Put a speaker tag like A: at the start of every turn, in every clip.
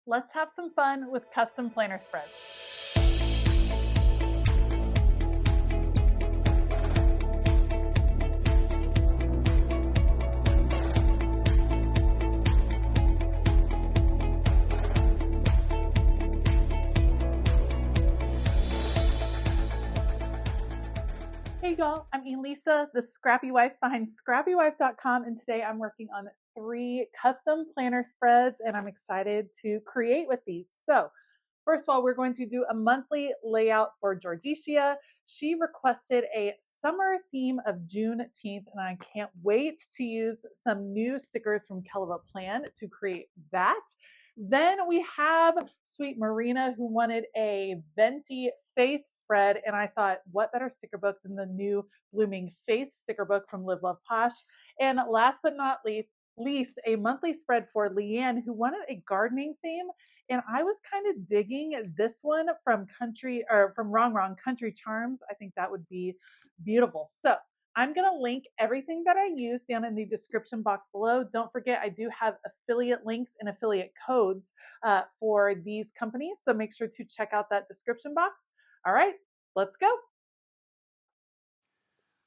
A: Let's have some fun with custom planner spreads. Hey y'all, I'm Elisa, the Scrappy Wife behind ScrappyWife.com, and today I'm working on 3 custom planner spreads, and I'm excited to create with these. So, first of all, we're going to do a monthly layout for Georgicia. She requested a summer theme of Juneteenth, and I can't wait to use some new stickers from Kellofaplan to create that. Then we have Sweet Marina, who wanted a venti faith spread, and I thought, what better sticker book than the new Blooming Faith sticker book from Love Posh? And last but not least, a monthly spread for Leanne, who wanted a gardening theme, and I was kind of digging this one from Rongrong Country Charms. I think that would be beautiful. So I'm going to link everything that I use down in the description box below. Don't forget, I do have affiliate links and affiliate codes for these companies, so make sure to check out that description box. All right, let's go.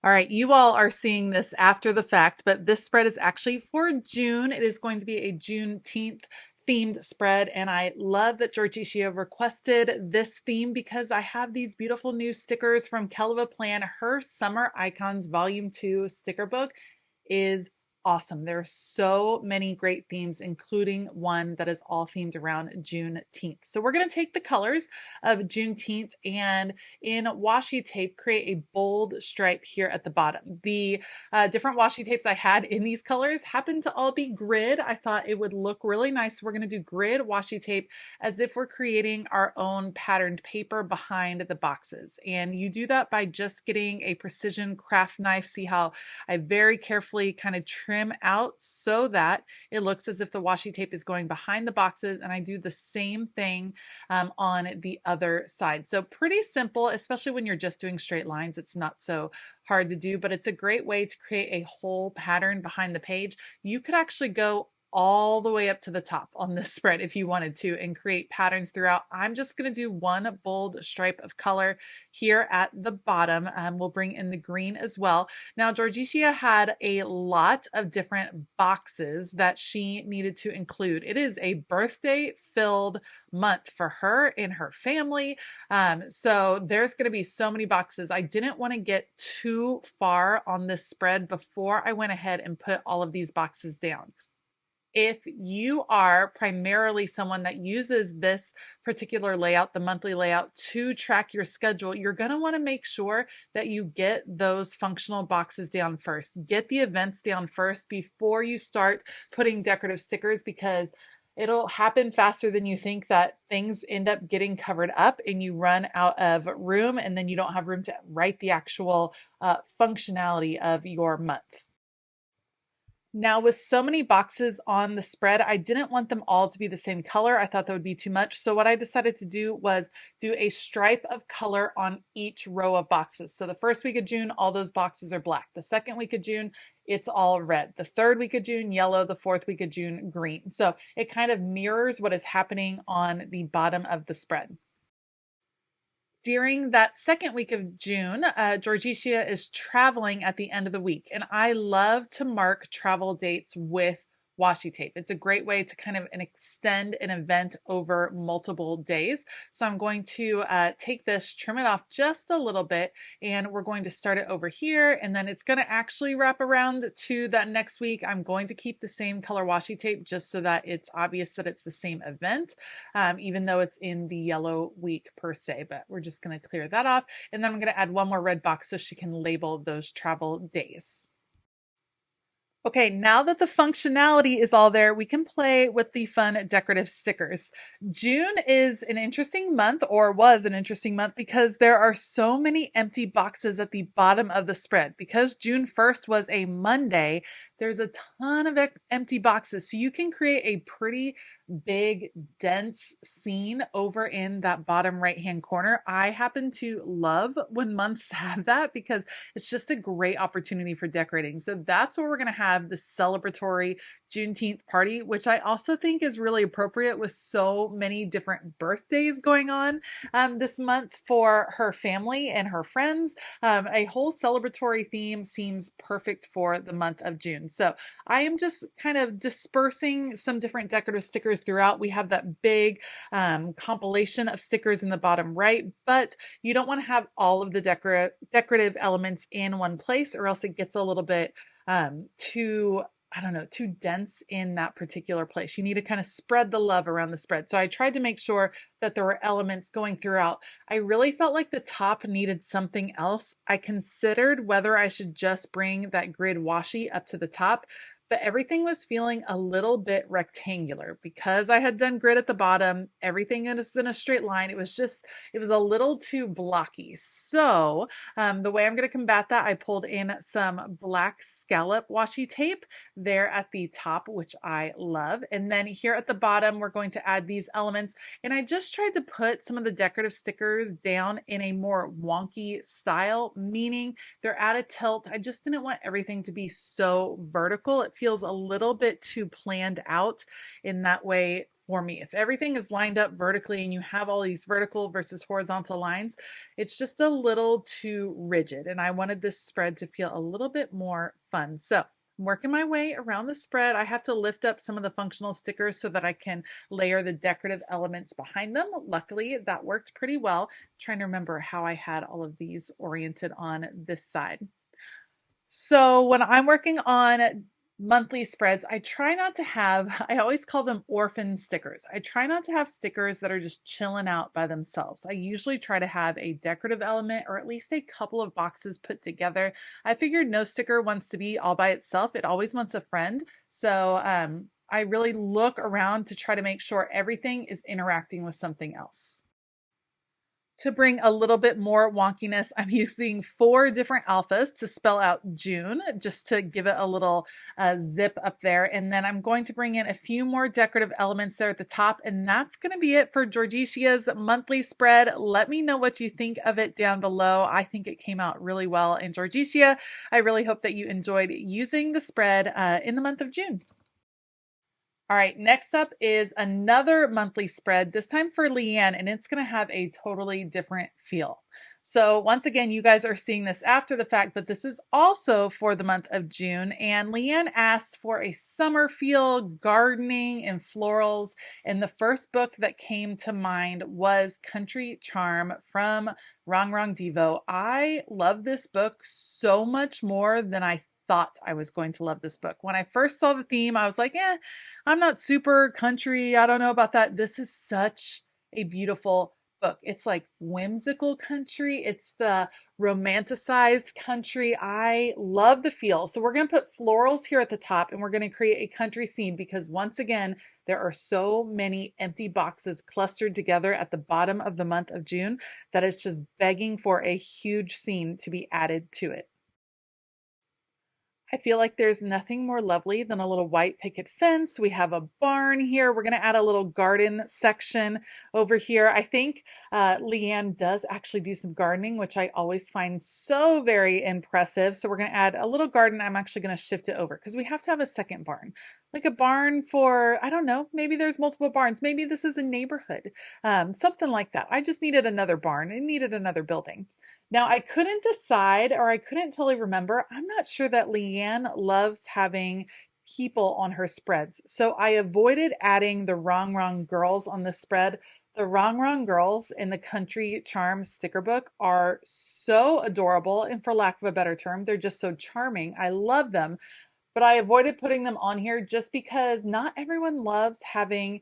A: All right, you all are seeing this after the fact, but this spread is actually for June. It is going to be a Juneteenth-themed spread, and I love that Georgicia requested this theme because I have these beautiful new stickers from Kellofaplan. Her Summer Icons Volume 2 sticker book is awesome. There are so many great themes, including one that is all themed around Juneteenth. So we're going to take the colors of Juneteenth and in washi tape create a bold stripe here at the bottom. The different washi tapes I had in these colors happen to all be grid. I thought it would look really nice. We're going to do grid washi tape as if we're creating our own patterned paper behind the boxes. And you do that by just getting a precision craft knife. See how I very carefully kind of trim out so that it looks as if the washi tape is going behind the boxes, and I do the same thing on the other side. So pretty simple, especially when you're just doing straight lines. It's not so hard to do, but it's a great way to create a whole pattern behind the page. You could actually go all the way up to the top on this spread if you wanted to and create patterns throughout. I'm just going to do one bold stripe of color here at the bottom. We'll bring in the green as well. Now, Georgicia had a lot of different boxes that she needed to include. It is a birthday filled month for her and her family. So there's going to be so many boxes. I didn't want to get too far on this spread before I went ahead and put all of these boxes down. If you are primarily someone that uses this particular layout, the monthly layout, to track your schedule, you're going to want to make sure that you get those functional boxes down first. Get the events down first before you start putting decorative stickers, because it'll happen faster than you think that things end up getting covered up and you run out of room, and then you don't have room to write the actual functionality of your month. Now, with so many boxes on the spread, I didn't want them all to be the same color. I thought that would be too much. So what I decided to do was do a stripe of color on each row of boxes. So the first week of June, all those boxes are black. The second week of June, it's all red. The third week of June, yellow. The fourth week of June, green. So it kind of mirrors what is happening on the bottom of the spread. During that second week of June, Georgicia is traveling at the end of the week, and I love to mark travel dates with washi tape. It's a great way to kind of extend an event over multiple days. So I'm going to take this, trim it off just a little bit, and we're going to start it over here, and then it's going to actually wrap around to that next week. I'm going to keep the same color washi tape just so that it's obvious that it's the same event, even though it's in the yellow week per se, but we're just going to clear that off. And then I'm going to add one more red box so she can label those travel days. Okay, now that the functionality is all there, we can play with the fun decorative stickers. June is an interesting month, or was an interesting month, because there are so many empty boxes at the bottom of the spread. Because June 1st was a Monday, there's a ton of empty boxes. So you can create a pretty big, dense scene over in that bottom right-hand corner. I happen to love when months have that because it's just a great opportunity for decorating. So that's where we're going to have the celebratory Juneteenth party, which I also think is really appropriate with so many different birthdays going on this month for her family and her friends. A whole celebratory theme seems perfect for the month of June. So I am just kind of dispersing some different decorative stickers throughout. We have that big compilation of stickers in the bottom right, but you don't want to have all of the decorative elements in one place, or else it gets a little bit too, I don't know, too dense in that particular place. You need to kind of spread the love around the spread. So I tried to make sure that there were elements going throughout. I really felt like the top needed something else. I considered whether I should just bring that grid washi up to the top, but everything was feeling a little bit rectangular because I had done grid at the bottom. Everything is in a straight line. It was a little too blocky. So the way I'm going to combat that, I pulled in some black scallop washi tape there at the top, which I love. And then here at the bottom, we're going to add these elements. And I just tried to put some of the decorative stickers down in a more wonky style, meaning they're at a tilt. I just didn't want everything to be so vertical. It feels a little bit too planned out in that way for me. If everything is lined up vertically and you have all these vertical versus horizontal lines, it's just a little too rigid. And I wanted this spread to feel a little bit more fun. So I'm working my way around the spread. I have to lift up some of the functional stickers so that I can layer the decorative elements behind them. Luckily, that worked pretty well. I'm trying to remember how I had all of these oriented on this side. So when I'm working on monthly spreads, I try not to have, I always call them orphan stickers. I try not to have stickers that are just chilling out by themselves. I usually try to have a decorative element or at least a couple of boxes put together. I figured no sticker wants to be all by itself. It always wants a friend. So I really look around to try to make sure everything is interacting with something else. To bring a little bit more wonkiness, I'm using 4 different alphas to spell out June, just to give it a little zip up there. And then I'm going to bring in a few more decorative elements there at the top. And that's going to be it for Georgicia's monthly spread. Let me know what you think of it down below. I think it came out really well in Georgicia. I really hope that you enjoyed using the spread in the month of June. All right, next up is another monthly spread, this time for Leanne, and it's going to have a totally different feel. So once again, you guys are seeing this after the fact, but this is also for the month of June. And Leanne asked for a summer feel, gardening and florals. And the first book that came to mind was Country Charm from Rongrong DeVoe. I love this book so much more than I thought I was going to love this book. When I first saw the theme, I was like, I'm not super country. I don't know about that. This is such a beautiful book. It's like whimsical country. It's the romanticized country. I love the feel. So we're going to put florals here at the top and we're going to create a country scene because once again, there are so many empty boxes clustered together at the bottom of the month of June that it's just begging for a huge scene to be added to it. I feel like there's nothing more lovely than a little white picket fence. We have a barn here. We're going to add a little garden section over here. I think Leanne does actually do some gardening, which I always find so very impressive. So we're going to add a little garden. I'm actually going to shift it over because we have to have a second barn. Like a barn for, I don't know, maybe there's multiple barns. Maybe this is a neighborhood, something like that. I just needed another barn. It needed another building. Now, I couldn't decide, or I couldn't totally remember. I'm not sure that Leanne loves having people on her spreads. So I avoided adding the Rongrong girls on the spread. The Rongrong girls in the Country Charm sticker book are so adorable. And for lack of a better term, they're just so charming. I love them. But I avoided putting them on here just because not everyone loves having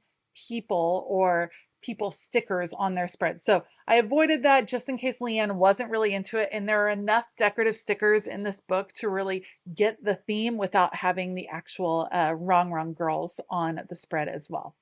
A: people or people stickers on their spread. So I avoided that just in case Leanne wasn't really into it. And there are enough decorative stickers in this book to really get the theme without having the actual Rongrong girls on the spread as well.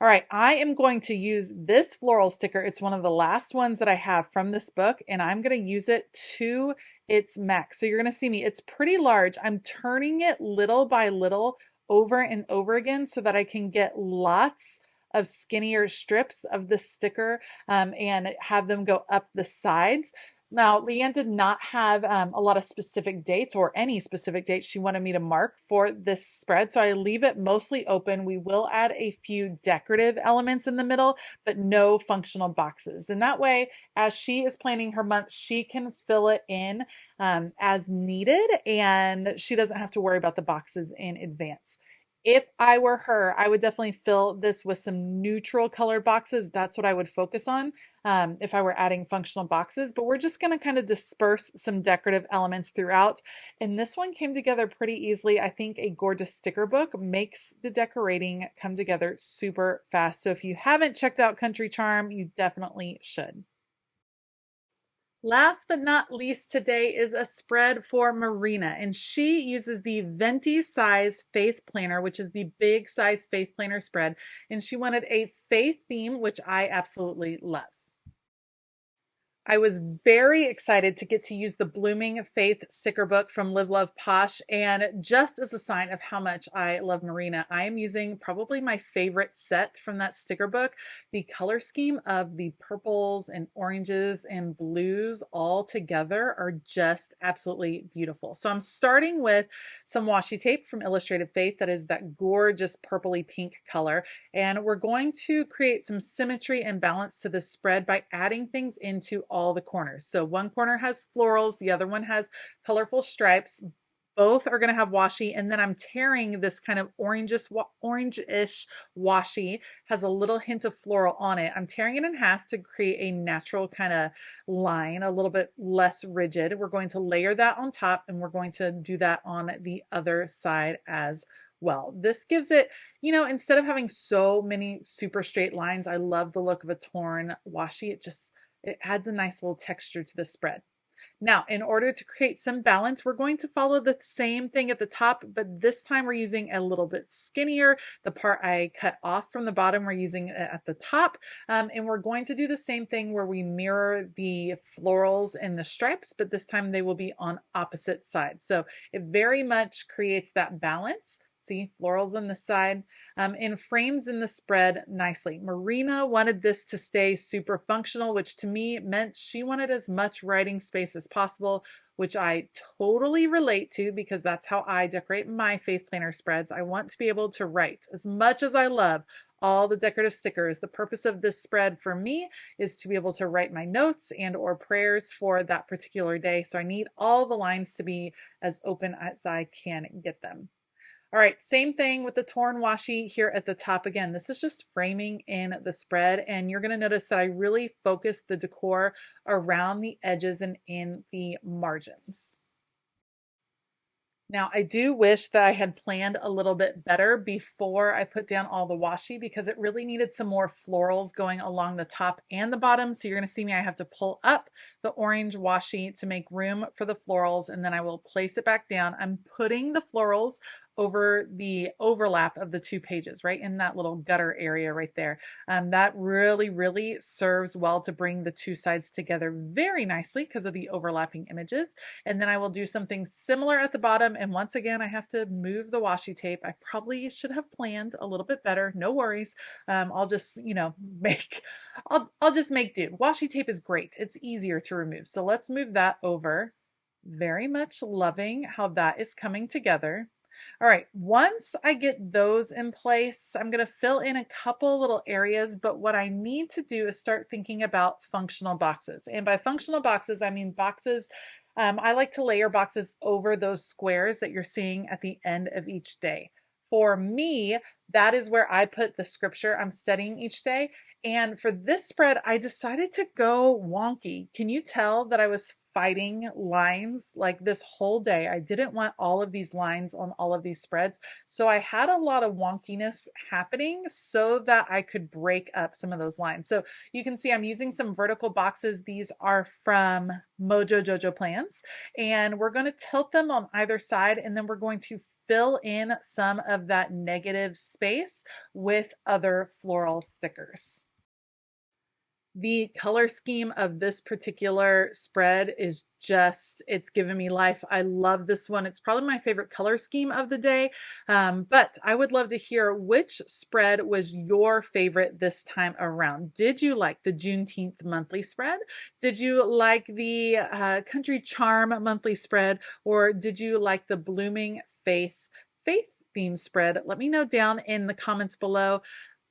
A: All right, I am going to use this floral sticker. It's one of the last ones that I have from this book, and I'm going to use it to its max. So you're going to see me. It's pretty large. I'm turning it little by little over and over again so that I can get lots of skinnier strips of the sticker and have them go up the sides. Now, Leanne did not have a lot of specific dates or any specific dates she wanted me to mark for this spread, so I leave it mostly open. We will add a few decorative elements in the middle, but no functional boxes. And that way, as she is planning her month, she can fill it in as needed, and she doesn't have to worry about the boxes in advance. If I were her, I would definitely fill this with some neutral colored boxes. That's what I would focus on if I were adding functional boxes. But we're just going to kind of disperse some decorative elements throughout. And this one came together pretty easily. I think a gorgeous sticker book makes the decorating come together super fast. So if you haven't checked out Country Charm, you definitely should. Last but not least today is a spread for Marina, and she uses the Venti size faith planner, which is the big size faith planner spread, and she wanted a faith theme, which I absolutely love. I was very excited to get to use the Blooming Faith sticker book from Love Posh, and just as a sign of how much I love Marina, I am using probably my favorite set from that sticker book. The color scheme of the purples and oranges and blues all together are just absolutely beautiful. So I'm starting with some washi tape from Illustrated Faith that is that gorgeous purpley pink color, and we're going to create some symmetry and balance to this spread by adding things into all the corners. So one corner has florals, the other one has colorful stripes. Both are going to have washi, and then I'm tearing this kind of orangish washi, has a little hint of floral on it. I'm tearing it in half to create a natural kind of line, a little bit less rigid. We're going to layer that on top, and we're going to do that on the other side as well. This gives it, instead of having so many super straight lines, I love the look of a torn washi. It adds a nice little texture to the spread. Now, in order to create some balance, we're going to follow the same thing at the top, but this time we're using a little bit skinnier. The part I cut off from the bottom, we're using it at the top. And we're going to do the same thing where we mirror the florals and the stripes, but this time they will be on opposite sides. So it very much creates that balance. See, florals on the side and frames in the spread nicely. Marina wanted this to stay super functional, which to me meant she wanted as much writing space as possible, which I totally relate to because that's how I decorate my faith planner spreads. I want to be able to write. As much as I love all the decorative stickers, the purpose of this spread for me is to be able to write my notes and or prayers for that particular day. So I need all the lines to be as open as I can get them. All right, same thing with the torn washi here at the top. Again, this is just framing in the spread, and you're going to notice that I really focused the decor around the edges and in the margins. Now, I do wish that I had planned a little bit better before I put down all the washi because it really needed some more florals going along the top and the bottom. So you're going to see me, I have to pull up the orange washi to make room for the florals, and then I will place it back down. I'm putting the florals over the overlap of the two pages, right in that little gutter area right there. That really serves well to bring the two sides together very nicely because of the overlapping images. And then I will do something similar at the bottom. And once again, I have to move the washi tape. I probably should have planned a little bit better. No worries. I'll just, I'll just make do. Washi tape is great. It's easier to remove. So let's move that over. Very much loving how that is coming together. All right, once I get those in place, I'm going to fill in a couple little areas, but what I need to do is start thinking about functional boxes. And by functional boxes, I mean boxes. I like to layer boxes over those squares that you're seeing at the end of each day. For me, that is where I put the scripture I'm studying each day. And for this spread, I decided to go wonky. Can you tell that I was fighting lines like this whole day? I didn't want all of these lines on all of these spreads. So I had a lot of wonkiness happening so that I could break up some of those lines. So you can see I'm using some vertical boxes. These are from Mojo Jojo Plans, and we're going to tilt them on either side, and then we're going to fill in some of that negative space with other floral stickers. The color scheme of this particular spread is just, it's given me life. I love this one. It's probably my favorite color scheme of the day. But I would love to hear which spread was your favorite this time around. Did you like the Juneteenth monthly spread? Did you like the Country Charm monthly spread? Or did you like the Blooming Faith theme spread? Let me know down in the comments below.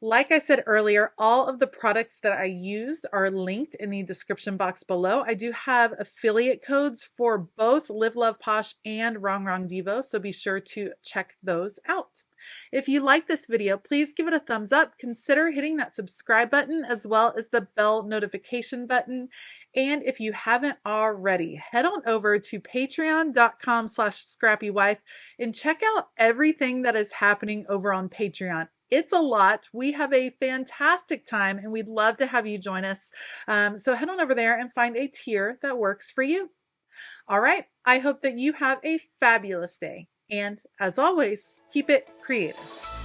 A: Like I said earlier, all of the products that I used are linked in the description box below. I do have affiliate codes for both Live Love Posh and Rongrong DeVoe, so be sure to check those out. If you like this video, please give it a thumbs up. Consider hitting that subscribe button as well as the bell notification button. And if you haven't already, head on over to patreon.com/ScrappyWife and check out everything that is happening over on Patreon. It's a lot. We have a fantastic time and we'd love to have you join us. So head on over there and find a tier that works for you. All right. I hope that you have a fabulous day. And as always, keep it creative.